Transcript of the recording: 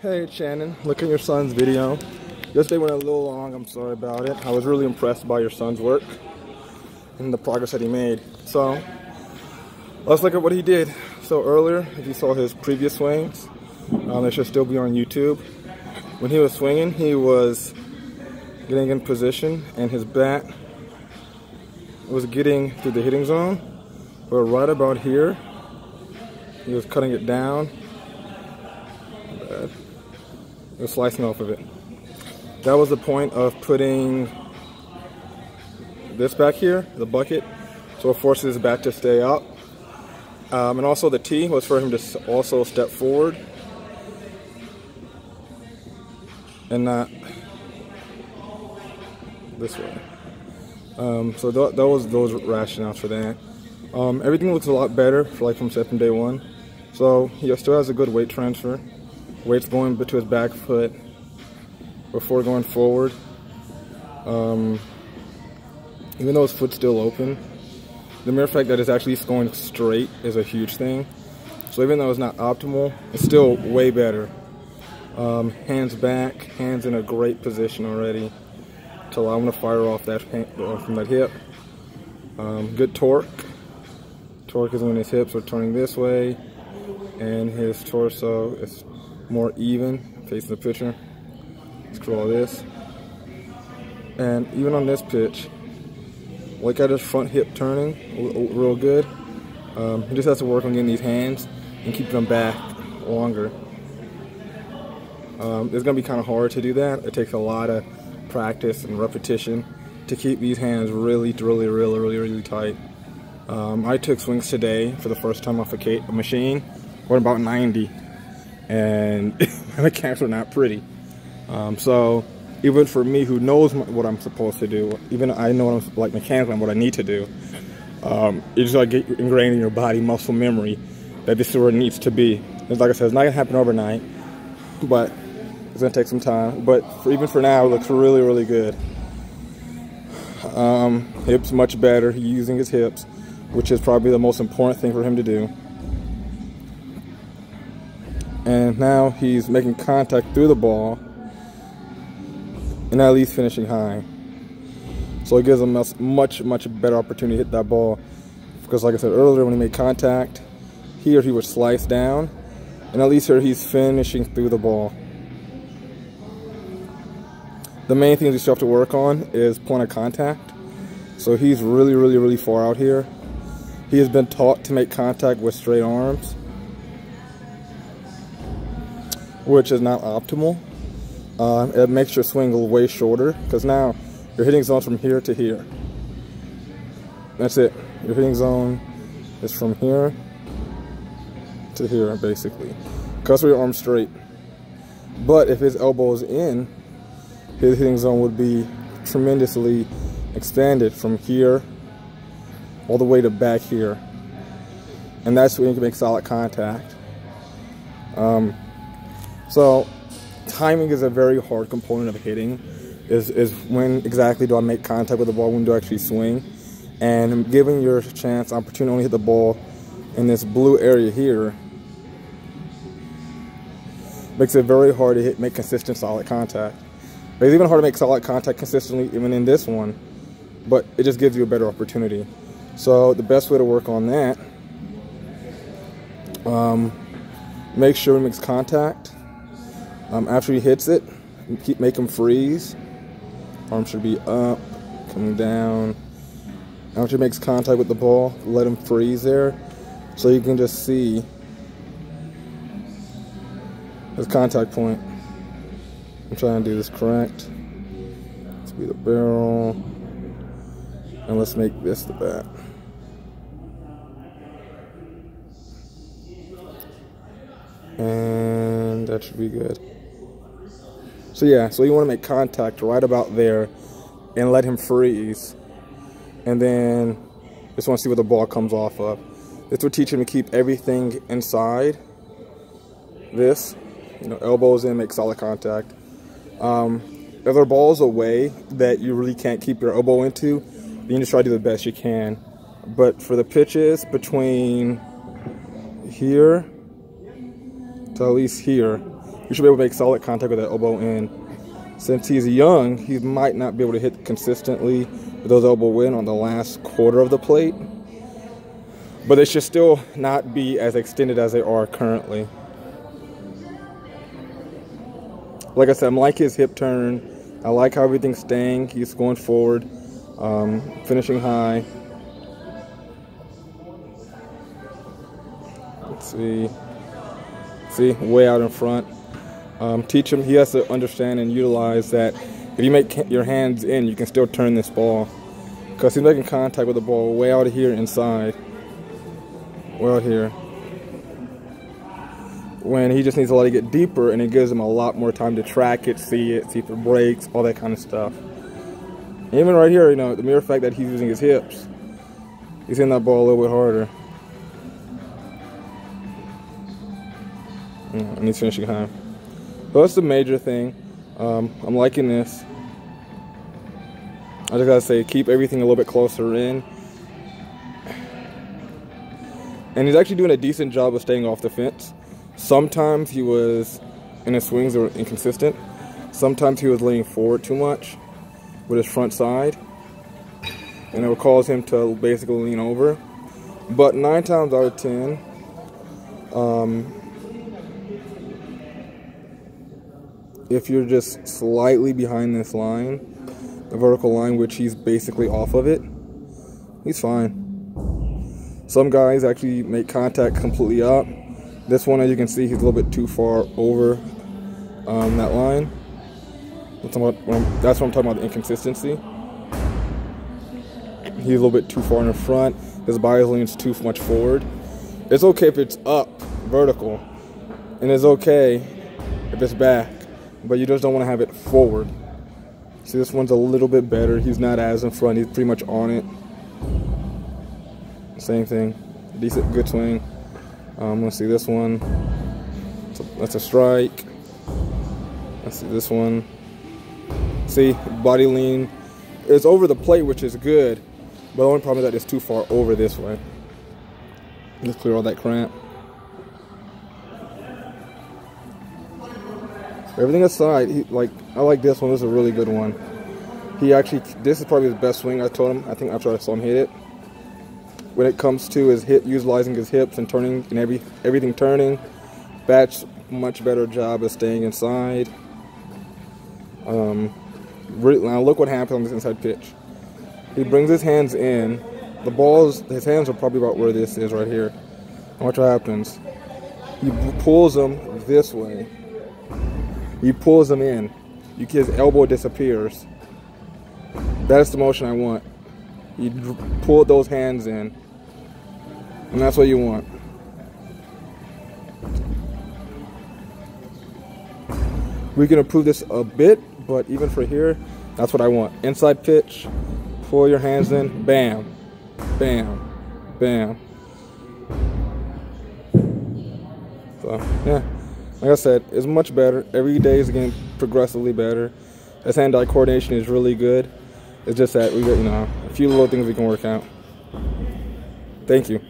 Hey Shannon, look at your son's video. Yesterday went a little long, I'm sorry about it. I was really impressed by your son's work and the progress that he made. So, let's look at what he did. So earlier, if you saw his previous swings, they should still be on YouTube. When he was swinging, he was getting in position and his bat was getting through the hitting zone. But right about here, he was cutting it down. He was slicing off of it. That was the point of putting this back here, the bucket, so it forces his bat to stay up. And also the tee was for him to also step forward and not this way. So that was those rationales for that. Everything looks a lot better from second day one. So he still has a good weight transfer. Weight's going to his back foot before going forward. Even though his foot's still open, the mere fact that it's actually going straight is a huge thing. So even though it's not optimal, it's still way better. Hands back, hands in a great position already to allow him to fire off that from that hip. Good torque. Torque is when his hips are turning this way and his torso is more even facing the pitcher. Let's draw this. And even on this pitch, look at his front hip turning real good. He just has to work on getting these hands and keep them back longer. It's going to be kind of hard to do that. It takes a lot of practice and repetition to keep these hands really tight. I took swings today for the first time off a machine. We're about 90. And my mechanics are not pretty. So even for me who knows what I'm supposed to do, even I know mechanically what I need to do, you just gotta get ingrained in your body muscle memory that this is where it needs to be. It's like I said, it's not gonna happen overnight, but it's gonna take some time. But even for now, it looks really good. Hips much better. He's using his hips, which is probably the most important thing for him to do. And now he's making contact through the ball and at least finishing high. So it gives him a much better opportunity to hit that ball. Because like I said earlier, when he made contact, here he would slice down, and at least here he's finishing through the ball. The main thing you still have to work on is point of contact. So he's really far out here. He has been taught to make contact with straight arms, which is not optimal. It makes your swing way shorter because now your hitting zone's from here to here. That's it. Your hitting zone is from here to here, basically. Because your arm's straight. But if his elbow is in, his hitting zone would be tremendously expanded from here all the way to back here. And that's when you can make solid contact. So timing is a very hard component of hitting, is when exactly do I make contact with the ball, when do I actually swing, and giving your chance opportunity to only hit the ball in this blue area here makes it very hard to make consistent solid contact. But it's even hard to make solid contact consistently even in this one, but it just gives you a better opportunity. So the best way to work on that, make sure he makes contact. After he hits it, make him freeze. Arm should be up, coming down. After he makes contact with the ball, let him freeze there, so you can just see his contact point. I'm trying to do this correct. Let's be the barrel, and let's make this the bat. And that should be good. So yeah, so you want to make contact right about there and let him freeze. And then just want to see where the ball comes off of. This will teach him to keep everything inside this. Elbows in, make solid contact. If there are balls away that you really can't keep your elbow into, then you just try to do the best you can. But for the pitches between here to at least here, you should be able to make solid contact with that elbow in. Since he's young, he might not be able to hit consistently with those elbow in on the last quarter of the plate, but they should still not be as extended as they are currently. Like I said, I like his hip turn. I like how everything's staying. He's going forward, finishing high. Let's see. See, way out in front. Teach him, he has to understand and utilize that if you make your hands in, you can still turn this ball. Because he's making contact with the ball way out here inside. Way out here. When he just needs to let it get deeper, and it gives him a lot more time to track it, see if it breaks, all that kind of stuff. Even right here, you know, the mere fact that he's using his hips, he's hitting that ball a little bit harder. And he's finishing high. So that's the major thing. I'm liking this. I just gotta say, keep everything a little bit closer in. And he's actually doing a decent job of staying off the fence. Sometimes he was, in his swings were inconsistent. Sometimes he was leaning forward too much with his front side, and it would cause him to basically lean over. But 9 times out of 10, if you're just slightly behind this line, the vertical line, which he's basically off of it, he's fine. Some guys actually make contact completely up. This one, as you can see, he's a little bit too far over that line. That's what I'm talking about, the inconsistency. He's a little bit too far in the front. His body leans too much forward. It's okay if it's up, vertical, and it's okay if it's back, but you just don't want to have it forward. See, this one's a little bit better. He's not as in front. He's pretty much on it. Same thing. Decent, good swing. Let's see this one. That's a strike. Let's see this one. See, body lean. It's over the plate, which is good. But the only problem is that it's too far over this way. Let's clear all that cramp. Everything aside, I like this one. This is a really good one. This is probably his best swing. I told him. I think after I saw him hit it. When it comes to his utilizing his hips and turning and everything turning, Batch much better job of staying inside. Now look what happens on this inside pitch. He brings his hands in. His hands are probably about where this is right here. And watch what happens. He pulls them this way. He pulls them in. His elbow disappears. That's the motion I want. You pull those hands in. And that's what you want. We can improve this a bit, but even for here, that's what I want. Inside pitch, pull your hands in, bam, bam, bam. So, yeah, like I said, it's much better. Every day is getting progressively better. His hand-eye coordination is really good. It's just that we got, a few little things we can work out. Thank you.